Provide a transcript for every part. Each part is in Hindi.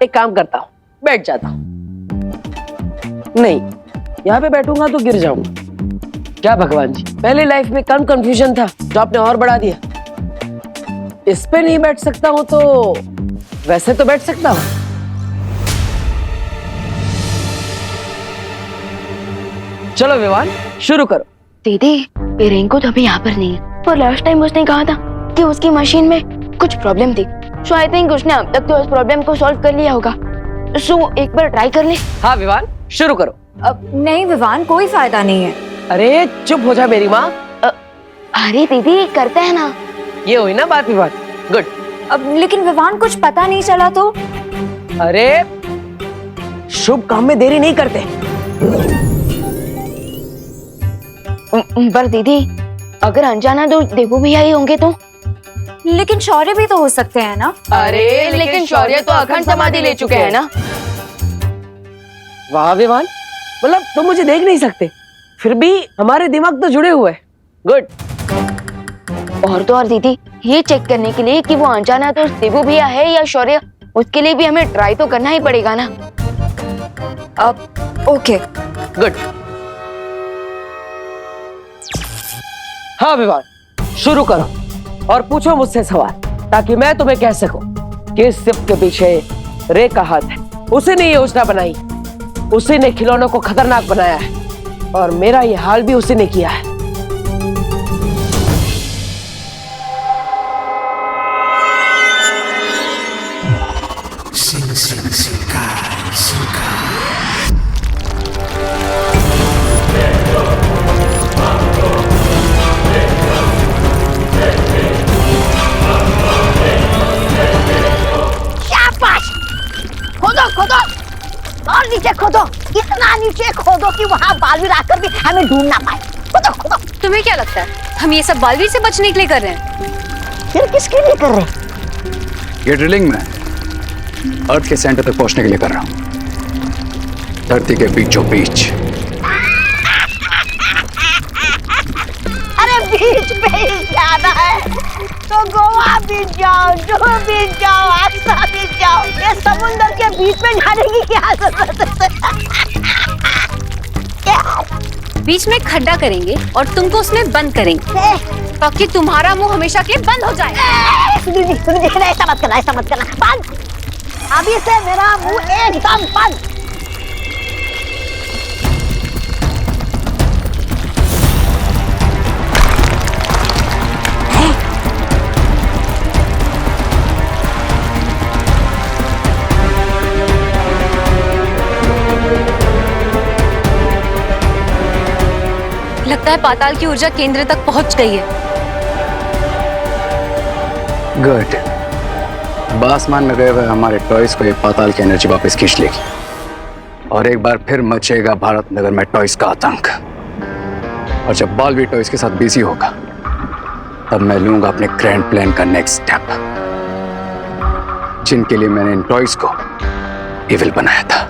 एक काम करता हूँ, बैठ जाता हूँ। नहीं, यहाँ पे बैठूंगा तो गिर जाऊंगा। क्या भगवान जी, पहले लाइफ में कम कंफ्यूजन था जो आपने और बढ़ा दिया। इस पे नहीं बैठ सकता हूँ तो वैसे तो बैठ सकता हूँ। चलो विवान, शुरू करो। दीदी, रिंकू तो अभी यहाँ पर नहीं है और लास्ट टाइम उसने कहा था कि उसकी मशीन में कुछ प्रॉब्लम थी। सो आई थिंक उसने अब तक तो उस प्रॉब्लम को सॉल्व कर लिया होगा। सो एक बार ट्राई कर ले। हाँ विवान, शुरू करो। अब नहीं विवान, कोई फायदा नहीं है। अरे चुप हो जा मेरी माँ। अरे दीदी, करते हैं ना। ये हुई ना बात विवान। गुड। अब लेकिन विवान कुछ पता नहीं चला तो? अरे शुभ काम में देरी नहीं करते। पर दीदी, अगर अनजाना तो देवू भैया ही होंगे तो? लेकिन शौर्य भी तो हो सकते हैं ना। अरे लेकिन शौर्य तो अखंड समाधि ले चुके हैं ना। वाह विवान, मतलब तुम मुझे देख नहीं सकते, फिर भी हमारे दिमाग तो जुड़े हुए हैं। गुड। और तो और दीदी, ये चेक करने के लिए कि वो अनजाना तो देवू भैया है या शौर्य, उसके लिए भी हमें ट्राई तो करना ही पड़ेगा ना। अब ओके। गुड। हाँ विवान, शुरू करो और पूछो मुझसे सवाल, ताकि मैं तुम्हें कह सकूं कि इस सिर्फ के पीछे रे का हाथ है। उसी ने ये योजना बनाई, उसी ने खिलौनों को खतरनाक बनाया है और मेरा ये हाल भी उसी ने किया है। खोदो खोदो और नीचे खोदो, इतना नीचे खोदो कि वहाँ बालवीर आकर भी हमें ढूंढ ना पाए। खोदो खोदो। तुम्हें क्या लगता है हम ये सब बालवीर से बचने के लिए कर रहे हैं? फिर किसके लिए कर रहे हैं? ये ड्रिलिंग में अर्थ के सेंटर तक पहुंचने के लिए कर रहा हूं, धरती के बीचों बीच। अरे बीच पे ही जाना है तो गोवा बीच जाओ, जुहू बीच जाओ, आगरा बीच जाओ। ये समुंदर के बीच में जाने की क्या जरूरत है? बीच में खड्डा करेंगे और तुमको उसमें बंद करेंगे ताकि तुम्हारा मुंह हमेशा के लिए बंद हो जाए। सुनिए ऐसा मत करना, ऐसा मत करना। बंद, अभी से मेरा मुंह एकदम बंद। लगता है पाताल की ऊर्जा केंद्र तक पहुंच गई है। गुड। आसमान में गए हुए हमारे टॉयज को एक पाताल की एनर्जी वापस खींच लेगी और एक बार फिर मचेगा भारत नगर में टॉयज का आतंक। और जब बालवीर टॉयज के साथ बिजी होगा तब मैं लूंगा अपने ग्रैंड प्लान का नेक्स्ट स्टेप, जिनके लिए मैंने इन टॉयज को इविल बनाया था।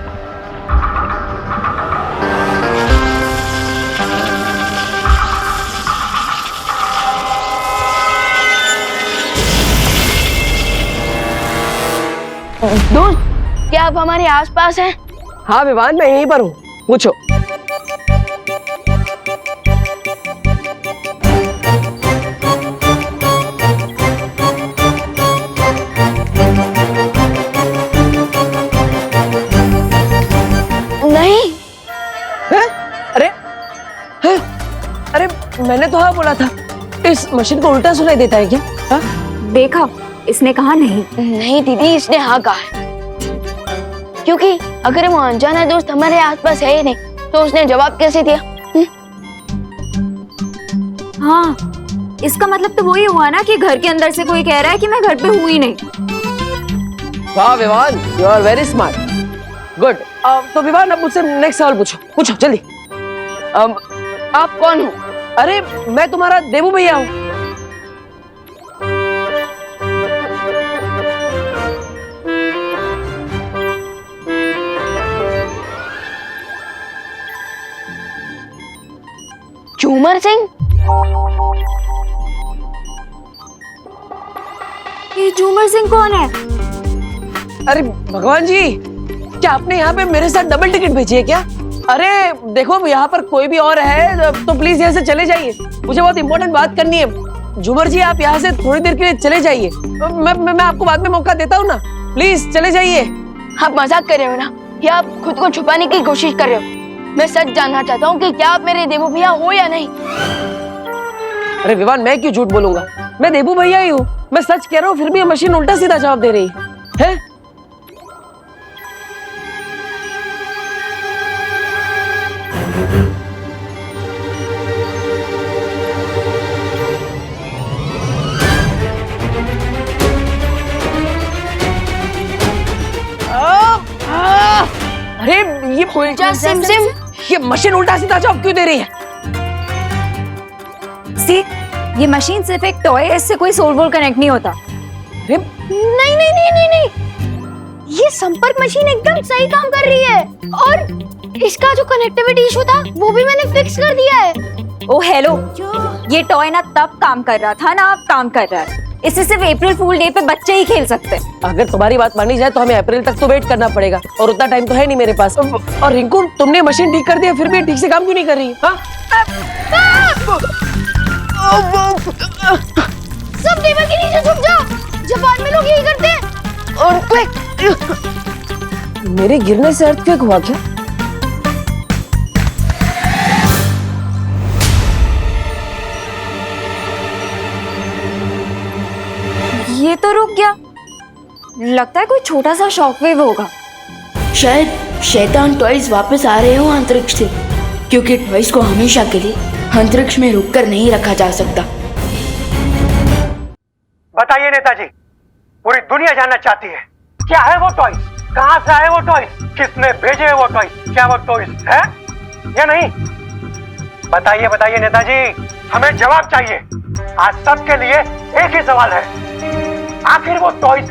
दोस्त, क्या आप हमारे आसपास हैं? हाँ विवान, मैं यहीं पर हूँ, पूछो। नहीं। है? अरे है? अरे मैंने तो हाँ बोला था। इस मशीन को उल्टा सुनाई देता है क्या? हा? देखा, इसने कहा नहीं। नहीं दीदी, इसने हाँ कहा है। क्योंकि अगर वो अनजाना दोस्त हमारे आसपास है ही नहीं तो उसने जवाब कैसे दिया? हाँ, इसका मतलब तो वही हुआ ना कि घर के अंदर से कोई कह रहा है कि मैं घर पे हूँ ही नहीं। वाह Vivaan, you are very smart. Good. तो विवान, अब मुझसे नेक्स्ट सवाल पूछो, पूछो जल्दी। आप कौन हो? अरे मैं तुम्हारा देवू भैया हूँ। झूमर सिंह? ये झूमर सिंह कौन है? अरे भगवान जी, क्या आपने यहाँ पे मेरे साथ डबल टिकट भेजी है क्या? अरे देखो, यहाँ पर कोई भी और है तो प्लीज यहाँ से चले जाइए, मुझे बहुत इंपॉर्टेंट बात करनी है। झूमर जी, आप यहाँ से थोड़ी देर के लिए चले जाइए। मैं आपको बाद में मौका देता हूँ ना, प्लीज चले जाइए। आप मजाक कर रहे हो ना, या आप खुद को छुपाने की कोशिश कर रहे हो? मैं सच जानना चाहता हूँ कि क्या आप मेरे देवू भैया हो या नहीं। अरे विवान, मैं क्यों झूठ बोलूंगा, मैं देबू भैया ही हूँ। मैं सच कह रहा हूँ, फिर भी ये मशीन उल्टा सीधा जवाब दे रही है। अरे ये उल्टा सिम सिम, ये मशीन उल्टा सीधा जवाब क्यों दे रही है? सी, ये मशीन सिर्फ एक टॉय है, इससे कोई सोल वोल कनेक्ट नहीं होता। अरे नहीं नहीं नहीं नहीं नहीं, ये संपर्क मशीन एकदम सही काम कर रही है, और इसका जो कनेक्टिविटी इशू था वो भी मैंने फिक्स कर दिया है। ओ हेलो, ये टॉय ना तब काम कर रहा था ना अब काम कर रहा है। इसे सिर्फ अप्रैल फूल डे पे बच्चे ही खेल सकते हैं। अगर तुम्हारी बात मानी जाए तो हमें अप्रैल तक तो वेट करना पड़ेगा, और उतना टाइम तो है नहीं मेरे पास। और रिंकू, तुमने मशीन ठीक कर दिया, फिर भी ठीक से काम क्यों नहीं कर रही? हाँ? सब टेबल के नीचे छुप जाओ, जापान में लोग यही करते हैं। और मेरे गिरने से अर्थक्वेक हुआ क्या? ये तो रुक गया, लगता है कोई छोटा सा शॉकवेव होगा। शायद शैतान टॉयज वापस आ रहे हो अंतरिक्ष से, क्योंकि टॉयज को हमेशा के लिए अंतरिक्ष में रुककर नहीं रखा जा सकता। बताइए नेताजी, पूरी दुनिया जानना चाहती है, क्या है वो टॉयज, कहां से आए वो टॉयज, किसने भेजे वो टॉयज, क्या वो टॉयज है या नहीं? बताइए बताइए नेताजी, हमें जवाब चाहिए। आज सबके लिए एक ही सवाल है, आखिर वो टॉयज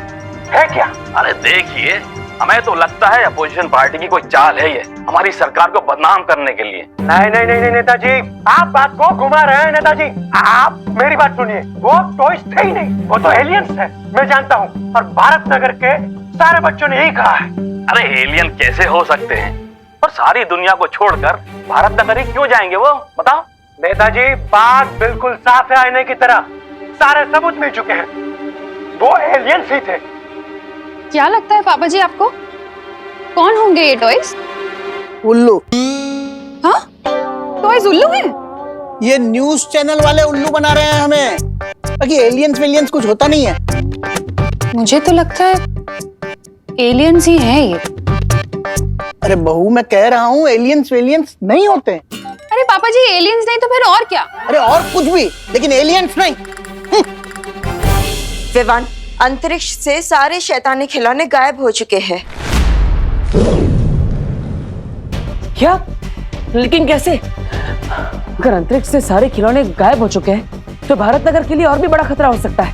है क्या? अरे देखिए, हमें तो लगता है अपोजिशन पार्टी की कोई चाल है ये, हमारी सरकार को बदनाम करने के लिए। नहीं नहीं नहीं नहीं नेताजी, आप बात को घुमा रहे हैं नेताजी। आप मेरी बात सुनिए, वो टॉयज थे ही नहीं, वो तो एलियंस है, मैं जानता हूँ, और भारत नगर के सारे बच्चों ने यही कहा है। अरे एलियन कैसे हो सकते हैं, और सारी दुनिया को छोड़कर भारत नगर ही क्यों जाएंगे वो, बताओ? नेताजी, बात बिल्कुल साफ है आईने की तरह, सारे सबूत मिल चुके हैं, वो एलियंस ही थे। क्या लगता है पापा जी आपको, कौन होंगे ये टॉयज? उल्लू। हाँ, टॉयज उल्लू हैं? ये न्यूज चैनल वाले उल्लू बना रहे हैं हमें, बाकी एलियंस वेलियंस कुछ होता नहीं है। मुझे तो लगता है एलियंस ही हैं ये। अरे बहू, मैं कह रहा हूँ एलियंस वेलियंस नहीं होते। अरे पापा जी, एलियंस नहीं तो फिर और क्या? अरे और कुछ भी, लेकिन एलियंस नहीं। विवान, अंतरिक्ष से सारे शैतानी खिलौने गायब हो चुके हैं। क्या? लेकिन कैसे? अगर अंतरिक्ष से सारे खिलौने गायब हो चुके हैं तो भारत नगर के लिए और भी बड़ा खतरा हो सकता है।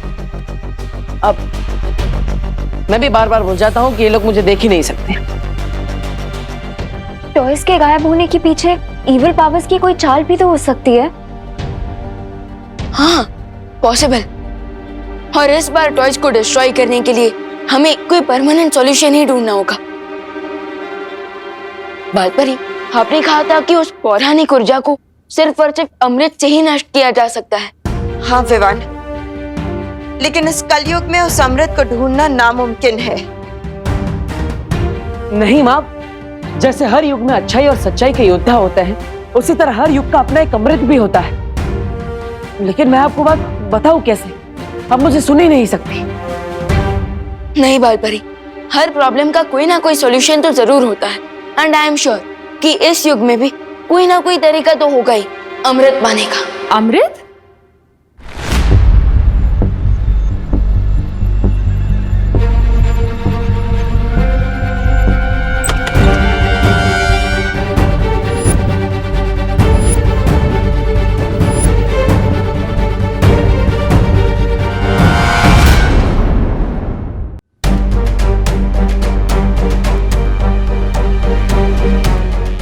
अब मैं भी बार बार बोल जाता हूँ कि ये लोग मुझे देख ही नहीं सकते। टॉयज के गायब होने के पीछे इविल पावर्स की कोई चाल भी तो हो सकती है। हाँ, पॉसिबल। और इस बार टॉयज को डिस्ट्रॉय करने के लिए हमें कोई परमानेंट सॉल्यूशन ही ढूंढना होगा। बात पर ही आपने कहा था कि उस पौराणिक ऊर्जा को सिर्फ और सिर्फ अमृत से ही नष्ट किया जा सकता है। हाँ विवान, लेकिन इस कलयुग में उस अमृत को ढूंढना नामुमकिन है। नहीं माँ, जैसे हर युग में अच्छाई और सच्चाई के योद्धा होते हैं, उसी तरह हर युग का अपना एक अमृत भी होता है। लेकिन मैं आपको बात बताऊं कैसे? आप मुझे सुन ही नहीं सकती। नहीं बालपरी, हर प्रॉब्लम का कोई ना कोई सॉल्यूशन तो जरूर होता है, एंड आई एम श्योर कि इस युग में भी कोई ना कोई तरीका तो होगा ही अमृत पाने का। अमृत?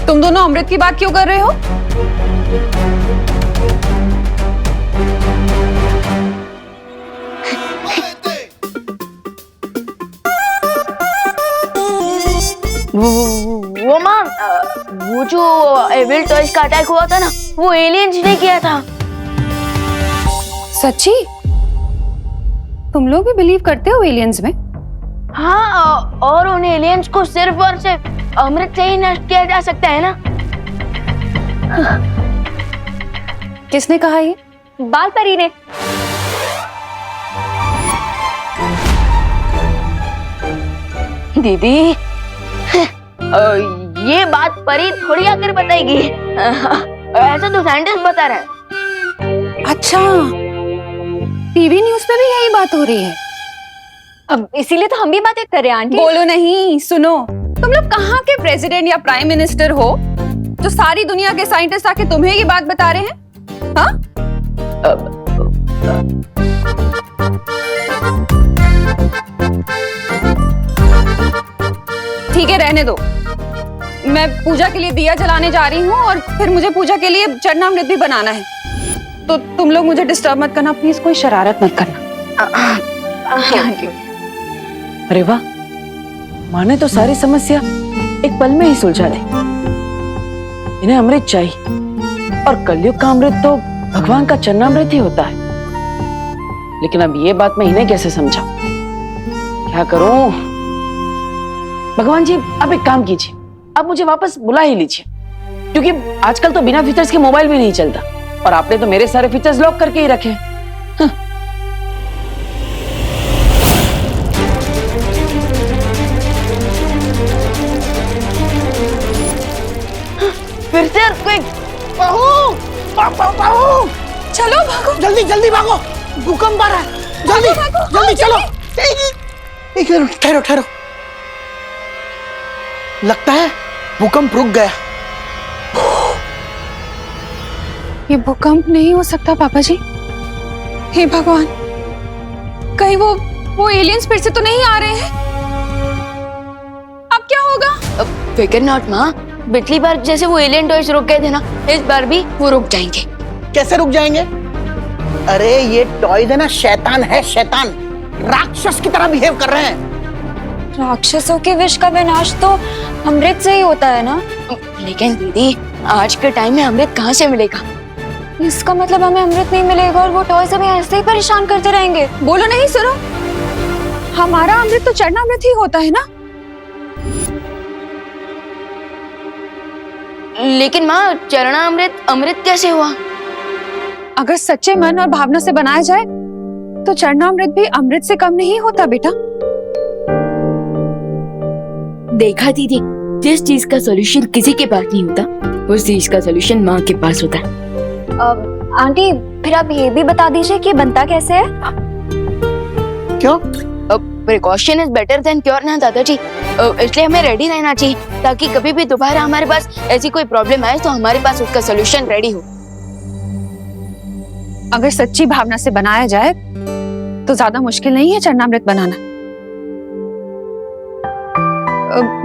तुम दोनों अमृत की बात क्यों कर रहे हो? रियल टॉयज का अटैक हुआ था ना, वो एलियंस ने किया था। सच्ची? तुम लोग भी बिलीव करते हो एलियंस में? हाँ, और उन एलियंस को सिर्फ और सिर्फ अमृत से ही नष्ट किया जा सकता है ना। किसने कहा ये? बाल परी ने। दीदी, ये बात परी थोड़ी आकर बताएगी, ऐसा तो साइंटिस्ट बता रहे हैं। अच्छा, टीवी न्यूज़ पे भी यही बात हो रही है। अब इसीलिए तो हम भी बातें कर रहे हैं आंटी। बोलो नहीं, सुनो। तुम लोग कहाँ के प्रेसिडेंट या प्राइम मिनिस्टर हो जो सारी दुनिया के साइंटिस्ट आके तुम्हें ये बात बता रहे हैं? हाँ? ठीक है, रहने दो। मैं पूजा के लिए दिया जलाने जा रही हूँ और फिर मुझे पूजा के लिए चरणामृत भी बनाना है, तो तुम लोग मुझे डिस्टर्ब मत करना प्लीज, कोई शरारत मत करना। अरे वाह, माँ ने तो सारी समस्या एक पल में ही सुलझा दी। इन्हें अमृत चाहिए और कलयुग का अमृत तो भगवान का चरणामृत ही होता है। लेकिन अब ये बात मैं इन्हें कैसे समझाऊं? क्या करूं? भगवान जी, आप एक काम कीजिए, आप मुझे वापस बुला ही लीजिए, क्योंकि आजकल तो बिना फीचर्स के मोबाइल भी नहीं चलता और आपने तो मेरे सारे फीचर्स लॉक करके ही रखे हैं। फिर से earthquake! बाबू, चलो भागो, जल्दी जल्दी भागो, भूकंप आ रहा है, जल्दी जल्दी चलो। एक मिनट, ठहरो ठहरो, लगता है भूकंप रुक गया। ये भूकंप नहीं हो सकता पापा जी। हे भगवान, कहीं वो एलियंस फिर से तो नहीं आ रहे हैं? अब क्या होगा? फिकर नॉट माँ, पिछली बार जैसे वो एलियन टॉयज रुक गए थे ना, इस बार भी वो रुक जाएंगे। कैसे रुक जाएंगे? अरे ये टॉयज है ना, शैतान है, शैतान राक्षस की तरह बिहेव कर रहे हैं। राक्षसों के विष का विनाश तो अमृत से ही होता है ना। लेकिन दीदी, आज के टाइम में अमृत कहाँ से मिलेगा? इसका मतलब हमें अमृत नहीं मिलेगा और वो टॉयज हमें ऐसे ही परेशान करते रहेंगे। बोलो नहीं, सुनो, हमारा अमृत तो चरणामृत ही होता है ना। लेकिन माँ, चरणामृत अमृत कैसे हुआ? अगर सच्चे मन और भावना से बनाया जाए तो चरणामृत भी अमृत से कम नहीं होता बेटा। देखा दीदी, जिस चीज का सॉल्यूशन किसी के पास नहीं होता, उस चीज का सॉल्यूशन माँ के पास होता है। आंटी, फिर आप ये भी बता दीजिए कि बनता कैसे है? क्यों? Precaution is better than cure ना दादाजी, इसलिए हमें रेडी रहना चाहिए ताकि कभी भी दोबारा हमारे पास ऐसी कोई प्रॉब्लम आए तो हमारे पास उसका सॉल्यूशन रेडी हो। अगर सच्ची भावना से बनाया जाए तो ज्यादा मुश्किल नहीं है चरणामृत बनाना।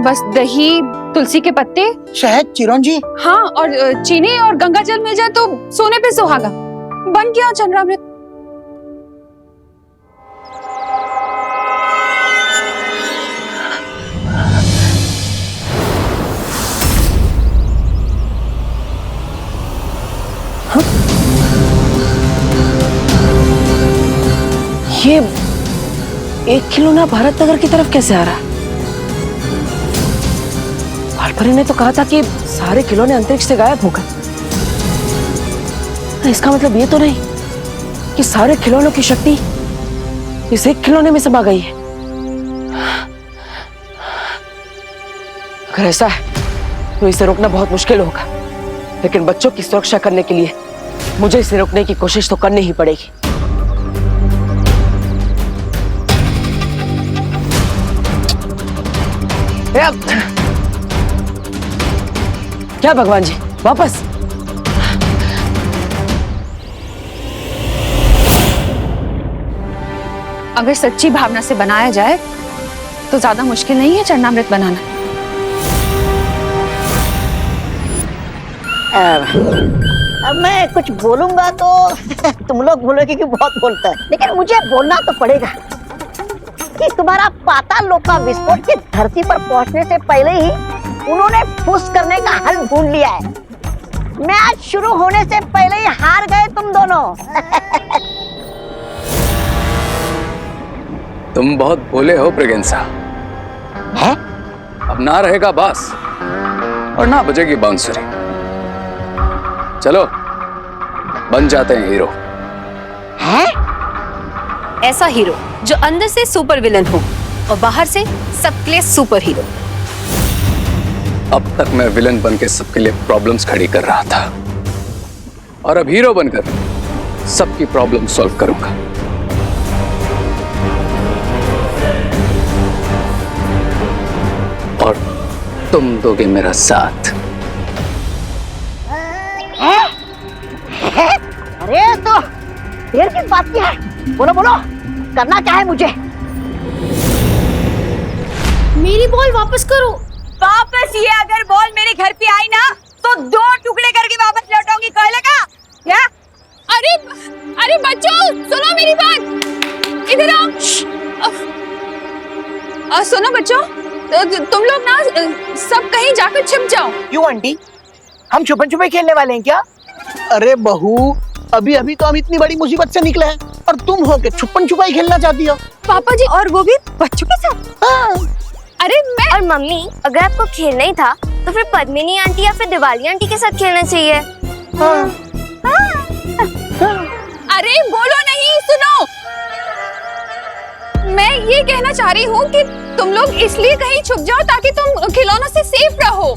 बस दही, तुलसी के पत्ते, शहद, चिरौंजी, हाँ, और चीनी और गंगा जल मिल जाए तो सोने पे सुहागा, बन गया चरणामृत। ये एक खिलौना भारत नगर की तरफ कैसे आ रहा है? भालपरी ने तो कहा था कि सारे खिलौने अंतरिक्ष से गायब हो गए। इसका मतलब ये तो नहीं कि सारे खिलौनों की शक्ति इस एक खिलौने में समा गई है। अगर ऐसा है तो इसे रोकना बहुत मुश्किल होगा, लेकिन बच्चों की सुरक्षा करने के लिए मुझे इसे रोकने की कोशिश तो करनी ही पड़ेगी। क्या भगवान जी, वापस? अगर सच्ची भावना से बनाया जाए तो ज्यादा मुश्किल नहीं है चरणामृत बनाना। अब मैं कुछ बोलूंगा तो तुम लोग बोलोगे कि बहुत बोलता है, लेकिन मुझे बोलना तो पड़ेगा कि तुम्हारा पाताल लोक का विस्फोट की धरती पर पहुंचने से पहले ही उन्होंने फुस करने का हल ढूंढ लिया है। मैच शुरू होने से पहले ही हार गए तुम दोनों। तुम बहुत भोले हो प्रेगेंसा। है? अब ना रहेगा बास और ना बजेगी बांसुरी। चलो बन जाते हैं हीरो। है? ऐसा हीरो जो अंदर से सुपर विलन हो और बाहर से सबके लिए सुपर हीरो। अब तक मैं विलन बन के सबके लिए प्रॉब्लम्स खड़ी कर रहा था और अब हीरो बनकर सबकी प्रॉब्लम सॉल्व करूंगा। और तुम दोगे मेरा साथ। अरे तो देर किस बात की है? बोलो बोलो, करना क्या है मुझे? मेरी बॉल वापस करो। वापस ये अगर बॉल मेरे घर पे आई ना तो 2 टुकड़े करके वापस लौटाऊंगी, कह लगा क्या? अरे अरे बच्चों सुनो मेरी बात, इधर आओ। सुनो बच्चों, तुम लोग ना सब कहीं जाकर छिप जाओ। क्यों आंटी, हम छुपन छुपाई खेलने वाले हैं क्या? अरे बहू, अभी अभी तो हम इतनी बड़ी मुसीबत से निकले हैं और तुम हो के छुपन छुपाई खेलना चाहती हो? पापा जी, और वो भी बच्चों के साथ? हाँ। अरे मैं और मम्मी, अगर आपको खेलना ही था तो फिर पद्मिनी आंटी या फिर दिवाली आंटी के साथ खेलना चाहिए। अरे बोलो नहीं, सुनो। मैं ये कहना चाह रही हूँ कि तुम लोग इसलिए कहीं छुप जाओ ताकि तुम खिलौनों से सेफ रहो।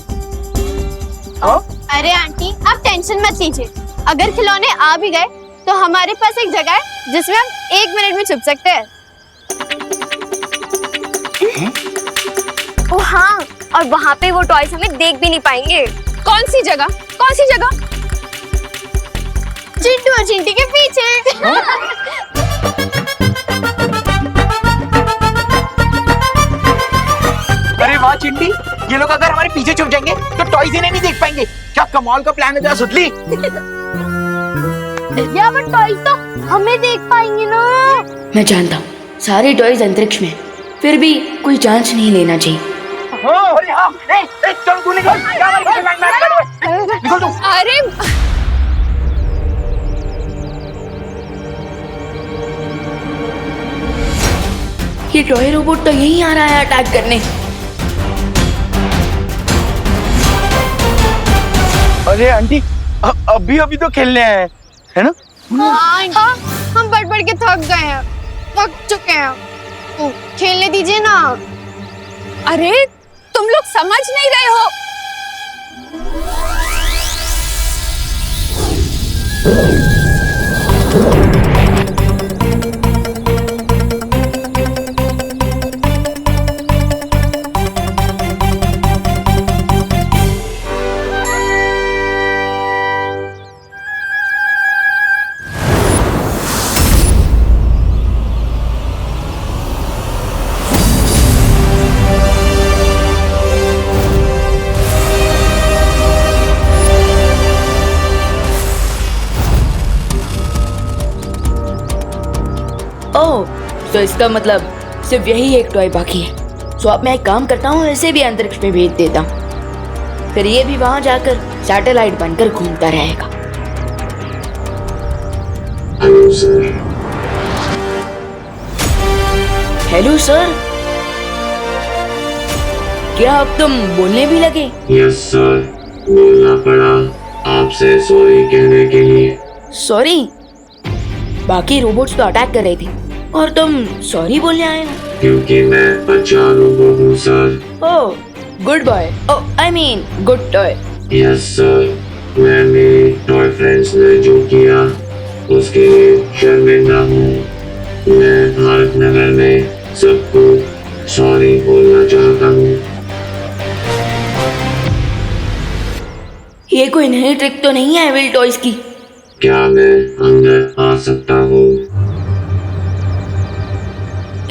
अरे आंटी, आप टेंशन मत लीजिए। अगर खिलौने आ भी गए तो हमारे पास एक जगह है जिसमें हम 1 मिनट में छुप सकते हैं। ओ हाँ, और वहाँ पे वो टॉयज हमें देख भी नहीं पाएंगे। कौन सी जगह? कौन सी जगह? चिंटू और चिंटी के पीछे। अरे वाह चिंटी, ये लोग अगर हमारे पीछे छुप जाएंगे तो टॉयज इन्हें नहीं देख पाएंगे। क्या कमाल का प्लान है जरा सुतली। या वो टॉयज तो हमें देख पाएंगे ना। मैं जानता हूँ सारे टॉयज अंतरिक्ष में, फिर भी कोई चांस नहीं लेना चाहिए। अरे हाँ, चल तू निकल, निकल तू। अरे ये टॉय रोबोट तो यहीं आ रहा है अटैक करने। अरे आंटी, अभी अभी तो खेलने आए हैं, है ना? हाँ, हम बढ़ बढ़ के थक गए हैं, थक चुके हैं। तो खेलने दीजिए ना। अरे तुम लोग समझ नहीं रहे हो। ओह, तो इसका मतलब सिर्फ यही एक टॉय बाकी है। तो अब मैं एक काम करता हूँ, इसे भी अंतरिक्ष में भेज देता हूँ, फिर ये भी वहां जाकर सैटेलाइट बनकर घूमता रहेगा। हेलो सर, क्या अब तुम बोलने भी लगे? यस सर, बोलना पड़ा आपसे सॉरी कहने के लिए। सॉरी? बाकी रोबोट्स तो अटैक कर रहे थे और तुम सॉरी बोलने आए हो? क्योंकि मैं अच्छा रोबोट हूँ sir. Oh, good boy. Oh, I mean good toy. Yes sir, मैं मेरे टॉय फ्रेंड्स ने जो किया उसके लिए शर्मिंदा हूँ। मैं भारत नगर में सबको सॉरी बोलना चाहता हूँ। ये कोई नई ट्रिक तो नहीं है एविल टॉयज की? क्या मैं अंदर आ सकता हूँ?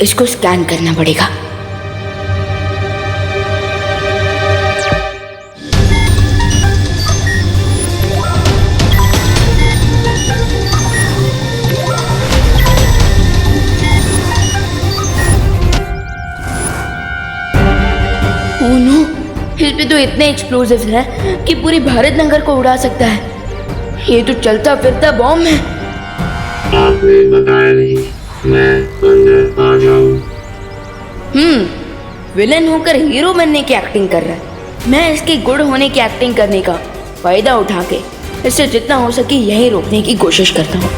इसको स्कैन करना पड़ेगा। ओह नो, इस पे तो इतने एक्सप्लोसिव हैं कि पूरी भारत नगर को उड़ा सकता है। ये तो चलता फिरता बॉम्ब है। आपने बताया नहीं, मैं अंदर आ जाऊं? विलन होकर हीरो बनने की एक्टिंग कर रहा है। मैं इसके गुड होने की एक्टिंग करने का फायदा उठा के इससे जितना हो सके यही रोकने की कोशिश करता हूँ।